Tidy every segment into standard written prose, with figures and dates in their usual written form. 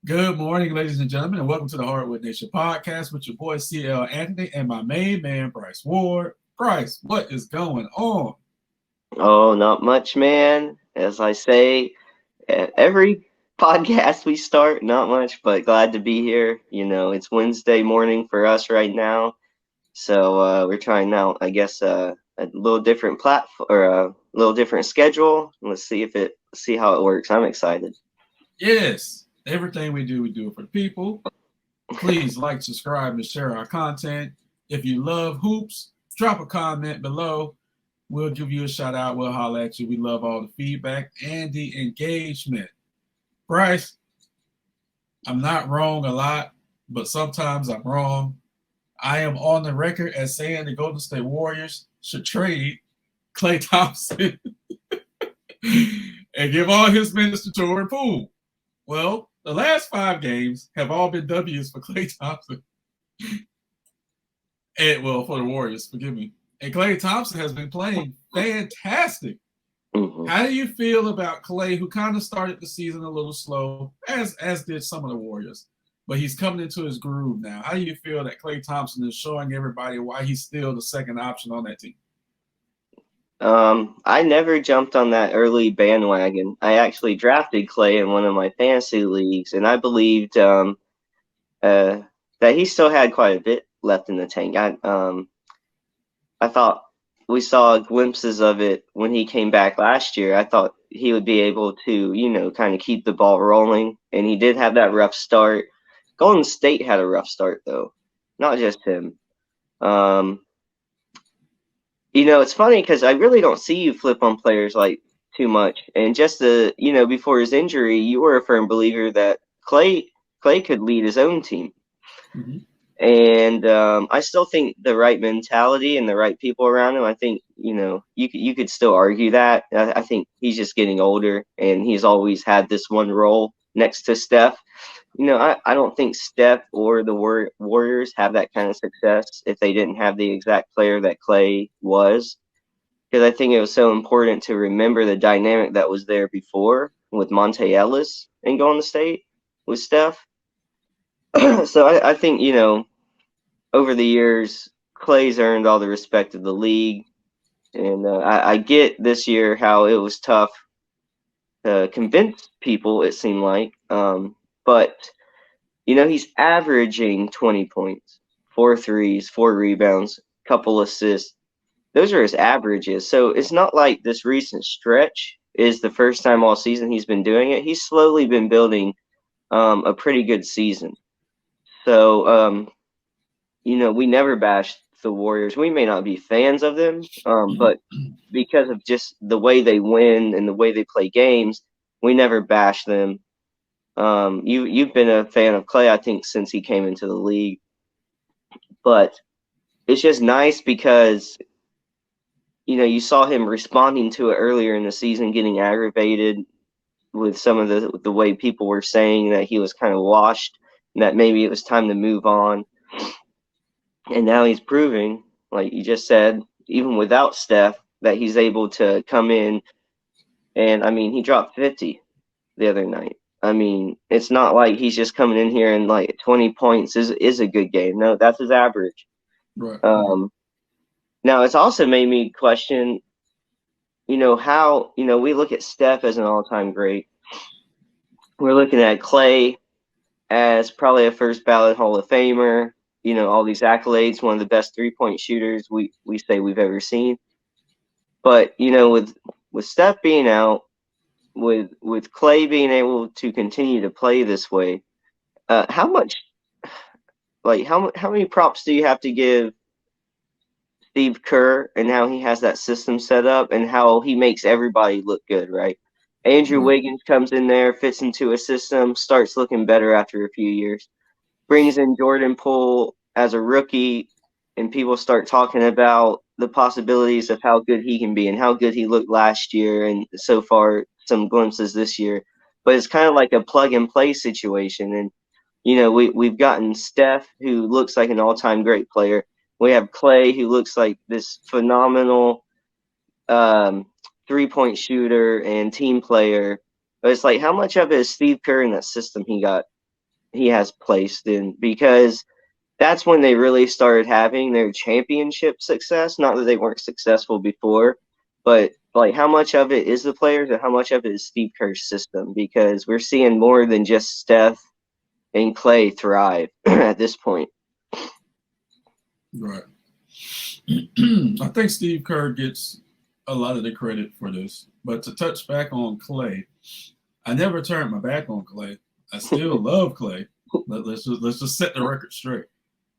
Good morning, ladies and gentlemen, and welcome to the Hardwood Nation podcast with your boy CL Anthony and my main man Bryce Ward. Bryce, what is going on? Oh, not much, man. As I say, every podcast we start, not much, but glad to be here. It's Wednesday morning for us right now, so we're trying out, I guess, a little different platform or a little different schedule. Let's see how it works. I'm excited. Yes, everything we do it for the people. Please like, subscribe, and share our content. If you love hoops, drop a comment below. We'll give you a shout out. We'll holler at you. We love all the feedback and the engagement. Bryce, I'm not wrong a lot, but sometimes I'm wrong. I am on the record as saying the Golden State Warriors should trade Klay Thompson and give all his minutes to Jordan Poole. Well, the last 5 games have all been W's for Klay Thompson. And well, for the Warriors, forgive me. And Klay Thompson has been playing fantastic. Mm-hmm. How do you feel about Klay, who kind of started the season a little slow, as did some of the Warriors, but he's coming into his groove now? How do you feel that Klay Thompson is showing everybody why he's still the second option on that team? I never jumped on that early bandwagon. I actually drafted Clay in one of my fantasy leagues, and I believed uh, that he still had quite a bit left in the tank. I thought we saw glimpses of it when he came back last year. I thought he would be able to, kind of keep the ball rolling, and he did have that rough start. Golden State had a rough start though, not just him. Um, it's funny because I really don't see you flip on players like too much. And just before his injury, you were a firm believer that Clay could lead his own team. Mm-hmm. And I still think the right mentality and the right people around him. I think you could still argue that. I think he's just getting older, and he's always had this one role next to Steph. I don't think Steph or the Warriors have that kind of success if they didn't have the exact player that Clay was. Because I think it was so important to remember the dynamic that was there before with Monte Ellis and Golden State with Steph. So I think, over the years, Clay's earned all the respect of the league. And I get this year how it was tough to convince people, it seemed like. But he's averaging 20 points, 4 threes, 4 rebounds, couple assists. Those are his averages. So it's not like this recent stretch is the first time all season he's been doing it. He's slowly been building a pretty good season. So, we never bashed the Warriors. We may not be fans of them, but because of just the way they win and the way they play games, we never bash them. You've been a fan of Clay, I think, since he came into the league, but it's just nice because you saw him responding to it earlier in the season, getting aggravated with some of the way people were saying that he was kind of washed and that maybe it was time to move on. And now he's proving, like you just said, even without Steph, that he's able to come in. And I mean, he dropped 50 the other night. I mean, it's not like he's just coming in here and like 20 points is a good game. No, that's his average. Right. Now it's also made me question, how, we look at Steph as an all-time great. We're looking at Clay as probably a first ballot Hall of Famer, all these accolades, one of the best 3-point shooters we say we've ever seen. But, with Steph being out, with Clay being able to continue to play this way, how many props do you have to give Steve Kerr and how he has that system set up and how he makes everybody look good, right? Andrew Wiggins comes in there, fits into a system, starts looking better after a few years, brings in Jordan Poole as a rookie, and people start talking about the possibilities of how good he can be and how good he looked last year and so far some glimpses this year. But it's kind of like a plug and play situation. And, we've gotten Steph, who looks like an all-time great player. We have Clay, who looks like this phenomenal 3-point shooter and team player. But it's like, how much of it is Steve Kerr in that system he got? he has placed in, because that's when they really started having their championship success. Not that they weren't successful before, but like how much of it is the players and how much of it is Steve Kerr's system? Because we're seeing more than just Steph and Klay thrive at this point. Right. I think Steve Kerr gets a lot of the credit for this. But to touch back on Klay, I never turned my back on Klay. I still love Klay. Let's just set the record straight.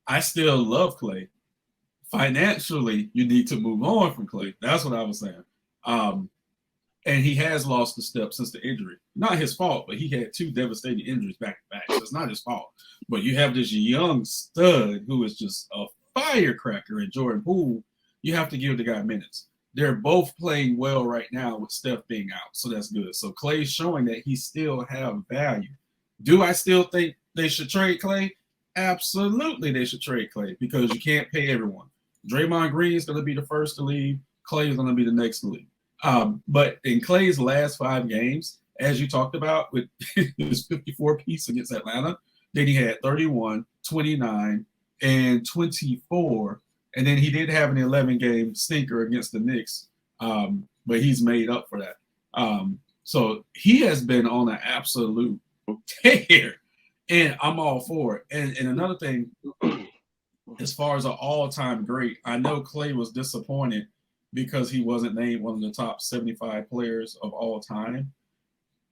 I still love Klay. Financially, you need to move on from Klay. That's what I was saying. And he has lost the step since the injury. Not his fault, but he had 2 devastating injuries back to back. So it's not his fault. But you have this young stud who is just a firecracker in Jordan Poole. You have to give the guy minutes. They're both playing well right now with Steph being out. So that's good. So Klay's showing that he still have value. Do I still think they should trade Klay? Absolutely, they should trade Klay because you can't pay everyone. Draymond Green is going to be the first to leave. Klay is going to be the next to leave. But in Klay's last 5 games, as you talked about, with his 54 piece against Atlanta, then he had 31, 29, and 24. And then he did have an 11-game stinker against the Knicks, but he's made up for that. So he has been on an absolute tear, and I'm all for it. And another thing, as far as an all-time great, I know Klay was disappointed because he wasn't named one of the top 75 players of all time.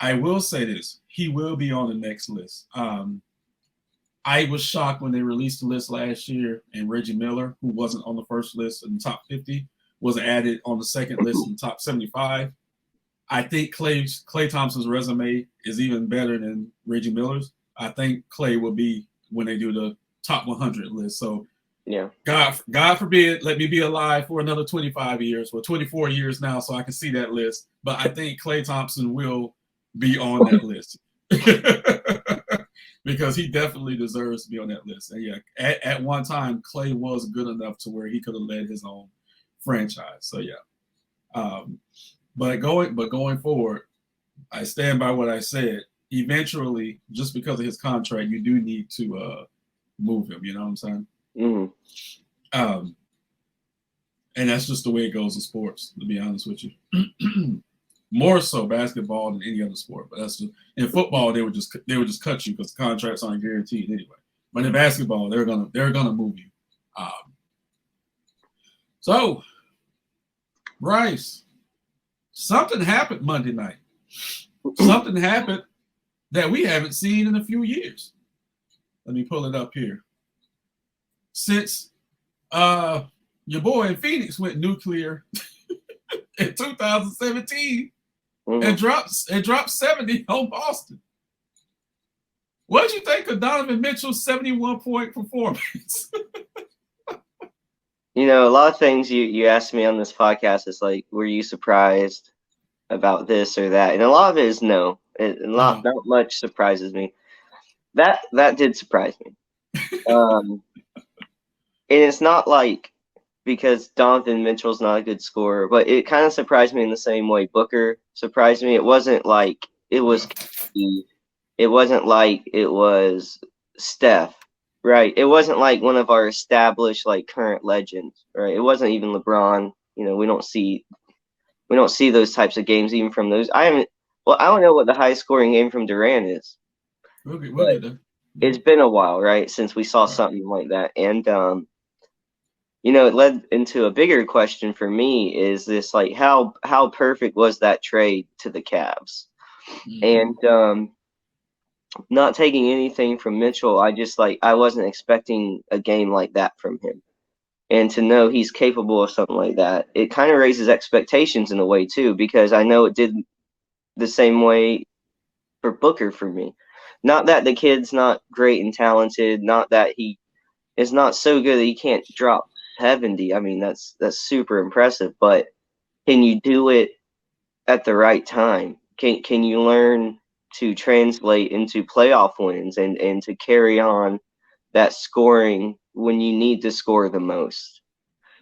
I will say this. He will be on the next list. I was shocked when they released the list last year and Reggie Miller, who wasn't on the first list in the top 50, was added on the second list in the top 75. I think Klay Thompson's resume is even better than Reggie Miller's. I think Klay will be when they do the top 100 list. So, yeah, God forbid, let me be alive for another 25 years or 24 years now so I can see that list. But I think Klay Thompson will be on that list because he definitely deserves to be on that list. And yeah, at one time, Klay was good enough to where he could have led his own franchise. So yeah. But going forward, I stand by what I said. Eventually, just because of his contract, you do need to move him. You know what I'm saying? Mm-hmm. And that's just the way it goes in sports, to be honest with you. More so basketball than any other sport, but that's just, in football they would just cut you because contracts aren't guaranteed anyway. But in basketball, they're gonna move you. So, Bryce, something happened Monday night. Something happened that we haven't seen in a few years. Let me pull it up here. Since your boy in Phoenix went nuclear in 2017 and dropped 70 on Boston. What did you think of Donovan Mitchell's 71-point performance? You know, a lot of things you asked me on this podcast is like, were you surprised about this or that? And a lot of it is no. Not much surprises me. That did surprise me. And it's not like because Donovan Mitchell's not a good scorer, but it kind of surprised me in the same way Booker surprised me. It wasn't like it was Steph, right? It wasn't like one of our established like current legends, right? It wasn't even LeBron. You know, we don't see those types of games even from those. I don't know what the highest scoring game from Durant is. We'll get there. It's been a while, right, since we saw something like that. And you know, it led into a bigger question for me is this, like, how perfect was that trade to the Cavs? And not taking anything from Mitchell, I wasn't expecting a game like that from him. And to know he's capable of something like that, it kind of raises expectations in a way too, because I know it did the same way for Booker for me. Not that the kid's not great and talented, not that he is not so good that he can't drop 70. I mean, that's super impressive, but can you do it at the right time? Can you learn to translate into playoff wins and to carry on that scoring when you need to score the most?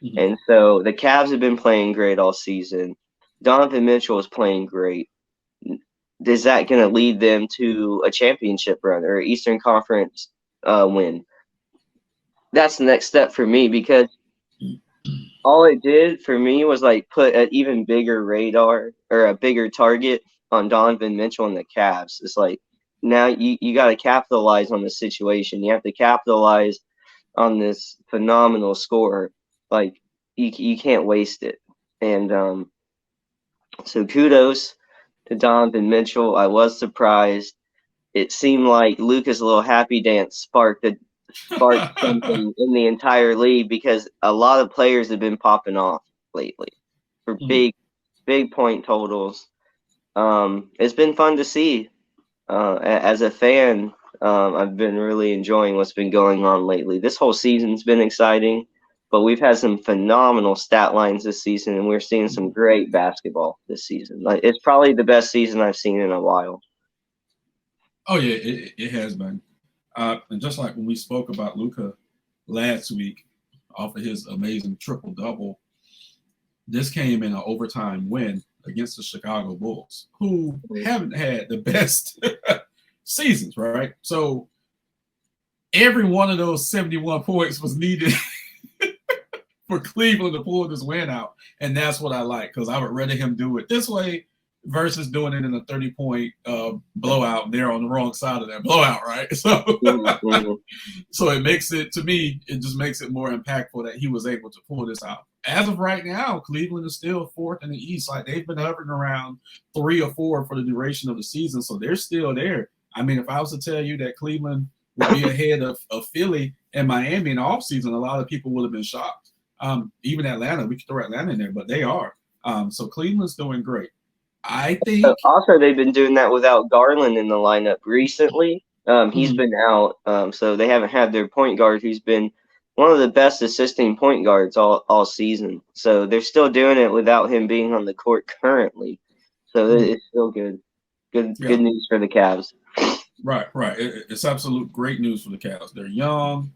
Mm-hmm. And so the Cavs have been playing great all season. Donovan Mitchell is playing great. is that going to lead them to a championship run or Eastern Conference win? That's the next step for me, because all it did for me was like put an even bigger radar or a bigger target on Donovan Mitchell and the Cavs. It's like, now you got to capitalize on the situation. You have to capitalize on this phenomenal scorer. Like, you can't waste it. And so kudos to Donovan Mitchell. I was surprised. It seemed like Luka's little happy dance sparked something in the entire league, because a lot of players have been popping off lately for big point totals. It's been fun to see. As a fan, I've been really enjoying what's been going on lately. This whole season's been exciting, but we've had some phenomenal stat lines this season, and we're seeing some great basketball this season. Like, it's probably the best season I've seen in a while. Oh yeah, it has been. And just like when we spoke about Luka last week off of his amazing triple-double, this came in an overtime win against the Chicago Bulls, who haven't had the best seasons, right? So every one of those 71 points was needed for Cleveland to pull this win out. And that's what I like, because I would rather him do it this way versus doing it in a 30-point blowout. They're on the wrong side of that blowout, right? So, so it makes it, to me, it just makes it more impactful that he was able to pull this out. As of right now, Cleveland is still fourth in the East. Like, they've been hovering around 3 or 4 for the duration of the season, so they're still there. I mean, if I was to tell you that Cleveland would be ahead of Philly and Miami in the offseason, a lot of people would have been shocked. Even Atlanta, we could throw Atlanta in there, but they are. So Cleveland's doing great. I think also they've been doing that without Garland in the lineup recently. He's been out, so they haven't had their point guard, who's been one of the best assisting point guards all season. So they're still doing it without him being on the court currently. So it's still good. Good news for the Cavs. Right. It's absolute great news for the Cavs. They're young.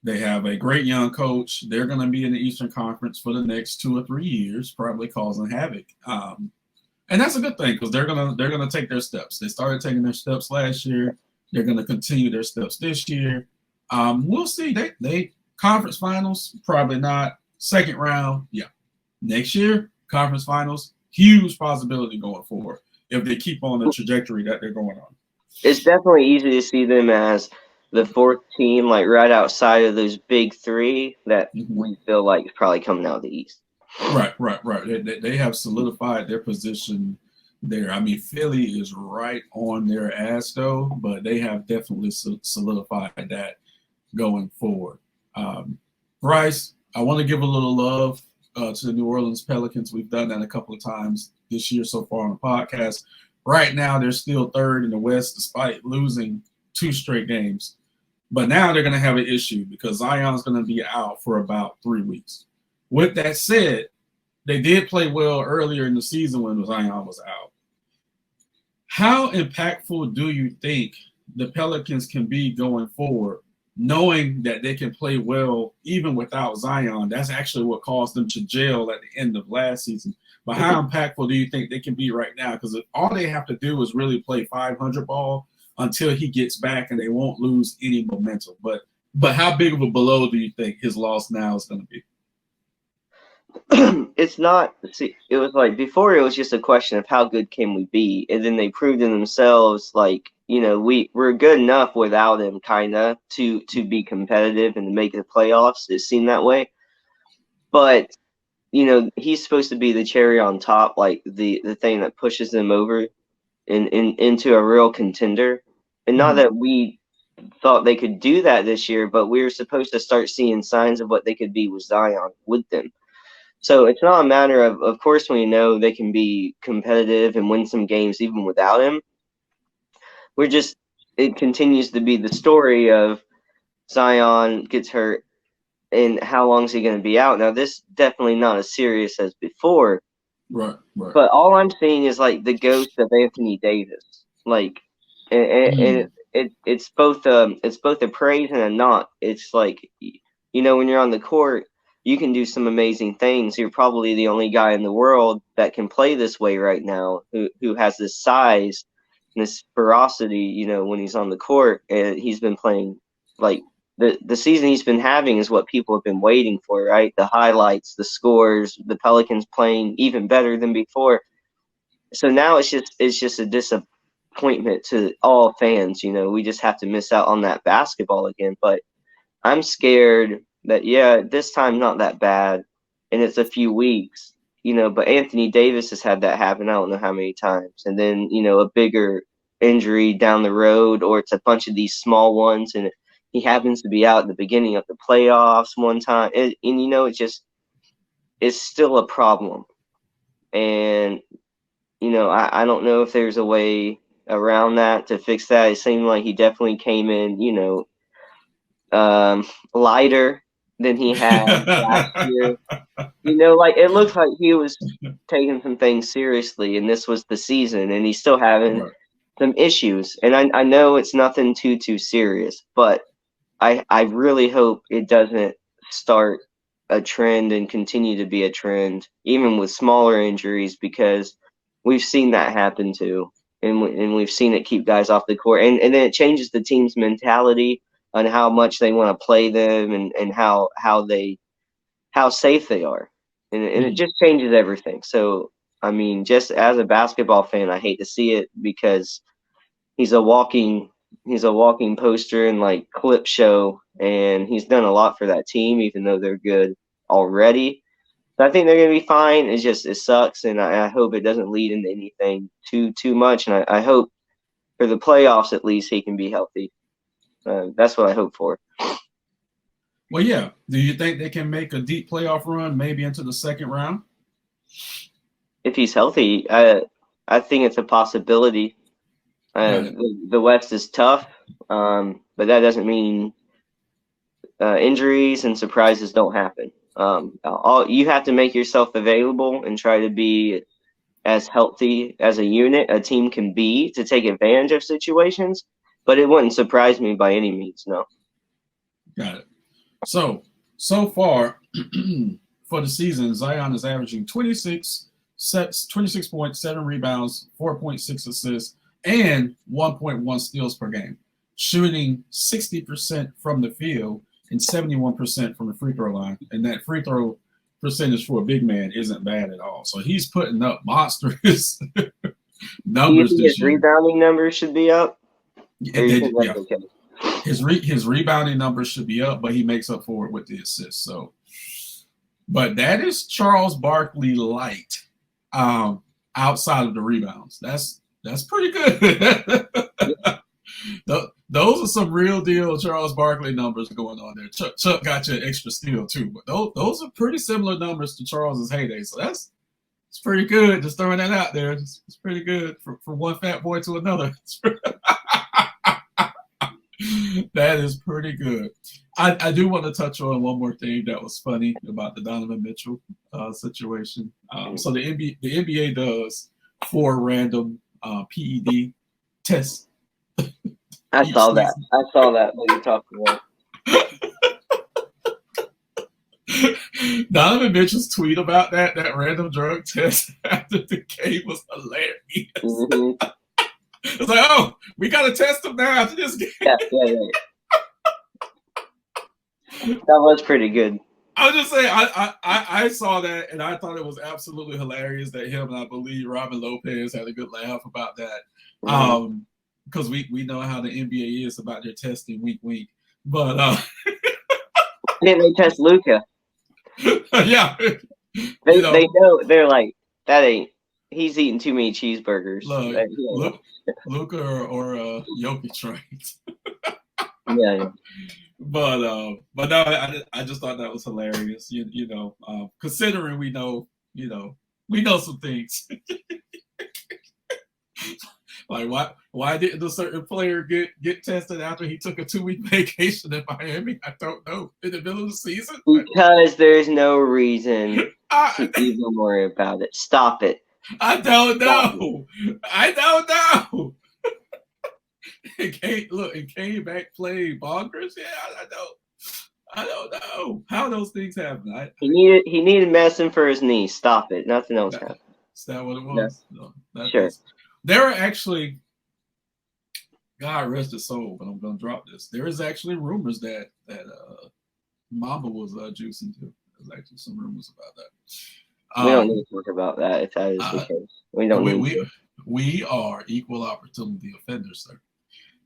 They have a great young coach. They're going to be in the Eastern Conference for the next 2 or 3 years, probably causing havoc. And that's a good thing, because they're gonna take their steps. They started taking their steps last year. They're gonna continue their steps this year. We'll see. They conference finals, probably not. Second round, yeah. Next year, conference finals, huge possibility going forward if they keep on the trajectory that they're going on. It's definitely easy to see them as the 4th team, like right outside of those big 3 that we feel like is probably coming out of the East. Right. They have solidified their position there. I mean, Philly is right on their ass, though, but they have definitely solidified that going forward. Bryce, I want to give a little love to the New Orleans Pelicans. We've done that a couple of times this year so far on the podcast. Right now, they're still 3rd in the West, despite losing 2 straight games. But now they're going to have an issue, because Zion's going to be out for about 3 weeks. With that said, they did play well earlier in the season when Zion was out. How impactful do you think the Pelicans can be going forward, knowing that they can play well even without Zion? That's actually what caused them to jail at the end of last season. But how impactful do you think they can be right now? Because all they have to do is really play 500 ball until he gets back, and they won't lose any momentum. But how big of a blow do you think his loss now is going to be? It's not. See, it was like before. It was just a question of how good can we be, and then they proved in themselves, like, we're good enough without him, kind of to be competitive and to make the playoffs. It seemed that way, but he's supposed to be the cherry on top, like the thing that pushes them over into a real contender. And not that we thought they could do that this year, but we were supposed to start seeing signs of what they could be with Zion with them. So it's not a matter of course, we know they can be competitive and win some games even without him. It continues to be the story of Zion gets hurt and how long is he going to be out. Now, this definitely not as serious as before. Right. But all I'm seeing is like the ghost of Anthony Davis. Like, and it's both a praise and a not. It's like, when you're on the court, you can do some amazing things. You're probably the only guy in the world that can play this way right now, who has this size this ferocity, when he's on the court. And he's been playing like the season he's been having is what people have been waiting for, right? The highlights, the scores, the Pelicans playing even better than before. So now it's just a disappointment to all fans. We just have to miss out on that basketball again. But I'm scared that this time not that bad, and it's a few weeks. But Anthony Davis has had that happen I don't know how many times. And then, a bigger injury down the road, or it's a bunch of these small ones, and he happens to be out at the beginning of the playoffs one time. It's still a problem. And, I don't know if there's a way around that to fix that. It seemed like he definitely came in, lighter than he had last year. Like it looks like he was taking some things seriously, and this was the season, and he's still having some issues. And I know it's nothing too serious, but I really hope it doesn't start a trend and continue to be a trend, even with smaller injuries, because we've seen that happen too, and we've seen it keep guys off the court, and then it changes the team's mentality on how much they want to play them, and how safe they are, and it just changes everything. So I mean, just as a basketball fan, I hate to see it, because he's a walking poster and like clip show, and he's done a lot for that team, even though they're good already. So I think they're gonna be fine. It sucks, and I hope it doesn't lead into anything too much. And I hope for the playoffs at least he can be healthy. That's what I hope for. Well, yeah. Do you think they can make a deep playoff run, maybe into the second round? If he's healthy, I think it's a possibility. The West is tough, but that doesn't mean injuries and surprises don't happen. You have to make yourself available and try to be as healthy as a unit a team can be to take advantage of situations. But it wouldn't surprise me by any means, no. Got it. So far for the season, Zion is averaging 26 points, 7 rebounds, 4.6 assists, and 1.1 steals per game, shooting 60% from the field and 71% from the free throw line. And that free throw percentage for a big man isn't bad at all. So he's putting up monstrous numbers. Do you think his rebounding numbers should be up? Okay? His rebounding numbers should be up, but he makes up for it with the assists. So, but that is Charles Barkley light. Outside of the rebounds, that's pretty good. Those are some real deal Charles Barkley numbers going on there. Chuck got you an extra steal too, but those are pretty similar numbers to Charles's heyday. So it's pretty good. Just throwing that out there. It's pretty good from one fat boy to another. That is pretty good. I do want to touch on one more thing that was funny about the Donovan Mitchell situation. So the NBA does 4 random PED tests. I saw that. What you're talking about. Donovan Mitchell's tweet about that random drug test after the game was hilarious. Mm-hmm. It's like, oh, we got to test him now after this game. Yeah. That was pretty good. I was just saying, I saw that, and I thought it was absolutely hilarious that him and I believe Robin Lopez had a good laugh about that. Mm-hmm. Because we know how the NBA is about their testing wink. But didn't they test Luka? Yeah. They know, they're like, that ain't, he's eating too many cheeseburgers. Luka or Jokic, right? Yeah. But no, I just thought that was hilarious. Considering we know some things. Like why didn't a certain player get tested after he took a 2-week vacation in Miami? I don't know. In the middle of the season? Because there's no reason to even worry about it. Stop it. I don't know. It came back playing bonkers. Yeah, I don't know how those things happen. He needed medicine for his knee. Stop it. Nothing else happened. Is that what it was? No. Sure. There are actually God rest his soul, but I'm gonna drop this. There is actually rumors that Mamba was juicing too. There's actually some rumors about that. We don't need to talk about that if that is the case. We don't need to. We are equal opportunity offenders, sir.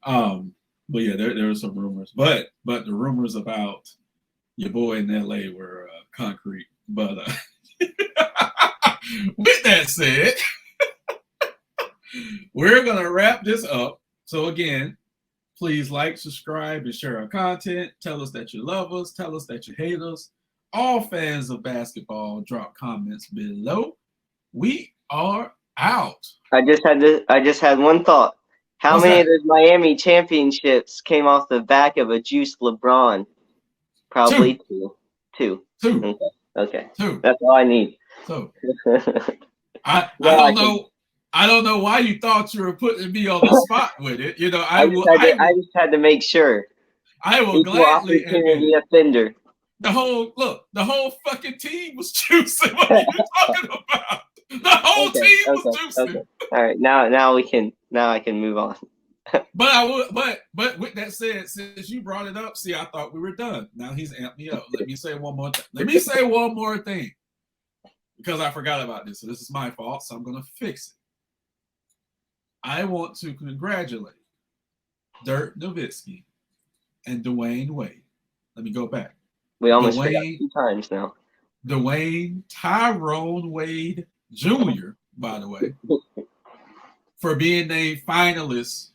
But yeah, there are some rumors, but the rumors about your boy in LA were concrete. But with that said, we're gonna wrap this up. So again, please like, subscribe, and share our content. Tell us that you love us. Tell us that you hate us. All fans of basketball, drop comments below. We are out. I just had one thought. How What's many that? of those Miami championships came off the back of a juiced LeBron? Probably two. Two. Okay. Two. That's all I need. So I don't know. I don't know why you thought you were putting me on the spot with it. You know, I just had to make sure. I will Equal gladly opportunity offender. The whole fucking team was juicing. What are you talking about? The whole team was juicing. Okay. All right, now I can move on. But with that said, since you brought it up, see, I thought we were done. Now he's amped me up. Let me say one more thing. Because I forgot about this. So this is my fault. So I'm gonna fix it. I want to congratulate Dirk Nowitzki and Dwayne Wade. Let me go back. We almost forgot 2 times now. Dwayne Tyrone Wade Jr., by the way, for being named finalists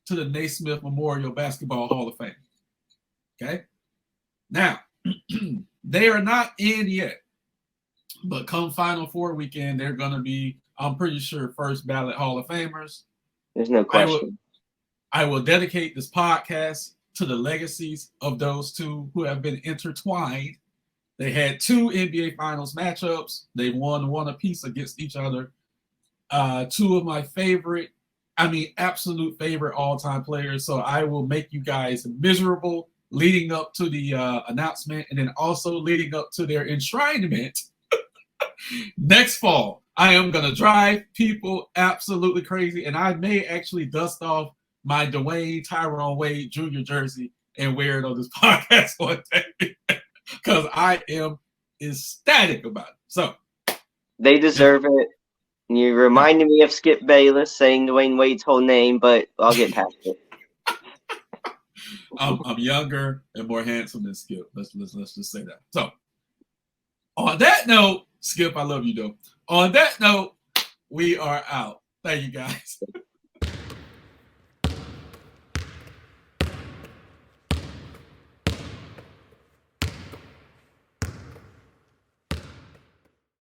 to the Naismith Memorial Basketball Hall of Fame. Okay? Now, they are not in yet, but come Final Four weekend, they're going to be, I'm pretty sure, first ballot Hall of Famers. There's no question. I will dedicate this podcast to the legacies of those two who have been intertwined. They had 2 NBA Finals matchups. They won one apiece against each other. 2 of my absolute favorite all-time players. So I will make you guys miserable leading up to the announcement and then also leading up to their enshrinement next fall. I am going to drive people absolutely crazy, and I may actually dust off my Dwayne Tyrone Wade Jr. jersey and wear it on this podcast one day because I am ecstatic about it. So they deserve it. You reminded me of Skip Bayless saying Dwayne Wade's whole name, but I'll get past it. I'm younger and more handsome than Skip. Let's just say that. So on that note, Skip, I love you though. On that note, we are out. Thank you guys.